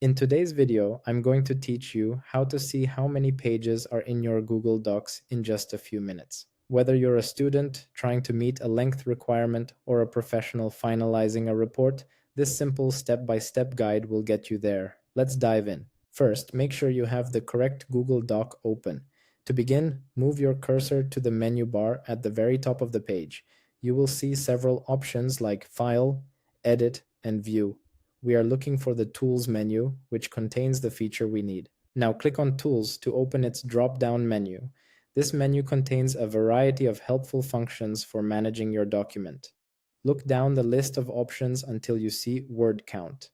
In today's video, I'm going to teach you how to see how many pages are in your Google Docs in just a few minutes. Whether you're a student trying to meet a length requirement or a professional finalizing a report, this simple step-by-step guide will get you there. Let's dive in. First, make sure you have the correct Google Doc open. To begin, move your cursor to the menu bar at the very top of the page. You will see several options like File, Edit, and View. We are looking for the Tools menu, which contains the feature we need. Now click on Tools to open its drop-down menu. This menu contains a variety of helpful functions for managing your document. Look down the list of options until you see Word Count.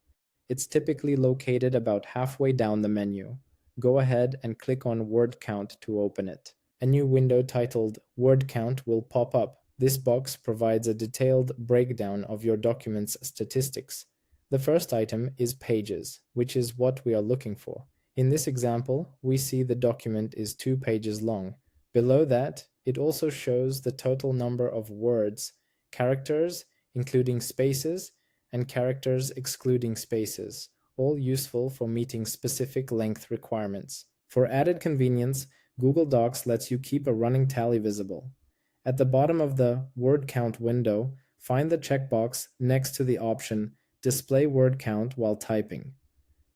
It's typically located about halfway down the menu. Go ahead and click on Word Count to open it. A new window titled Word Count will pop up. This box provides a detailed breakdown of your document's statistics. The first item is pages, which is what we are looking for. In this example, we see the document is 2 pages long. Below that, it also shows the total number of words, characters, including spaces, and characters excluding spaces, all useful for meeting specific length requirements. For added convenience, Google Docs lets you keep a running tally visible. At the bottom of the word count window, find the checkbox next to the option Display word count while typing.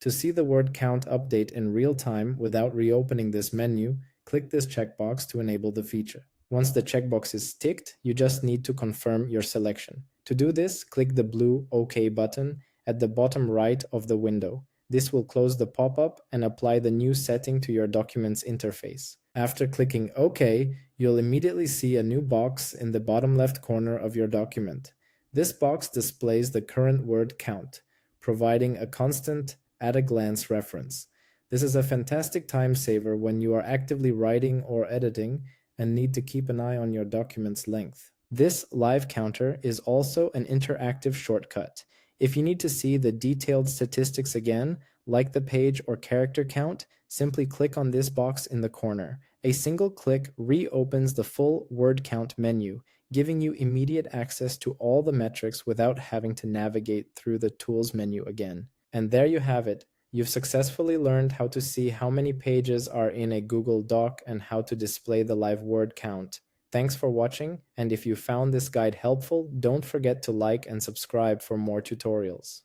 To see the word count update in real time without reopening this menu, click this checkbox to enable the feature. Once the checkbox is ticked, you just need to confirm your selection. To do this, click the blue OK button at the bottom right of the window. This will close the pop-up and apply the new setting to your document's interface. After clicking OK, you'll immediately see a new box in the bottom left corner of your document. This box displays the current word count, providing a constant, at-a-glance reference. This is a fantastic time saver when you are actively writing or editing and need to keep an eye on your document's length. This live counter is also an interactive shortcut. If you need to see the detailed statistics again, like the page or character count, simply click on this box in the corner. A single click reopens the full word count menu, giving you immediate access to all the metrics without having to navigate through the Tools menu again. And there you have it. You've successfully learned how to see how many pages are in a Google Doc and how to display the live word count. Thanks for watching, and if you found this guide helpful, don't forget to like and subscribe for more tutorials.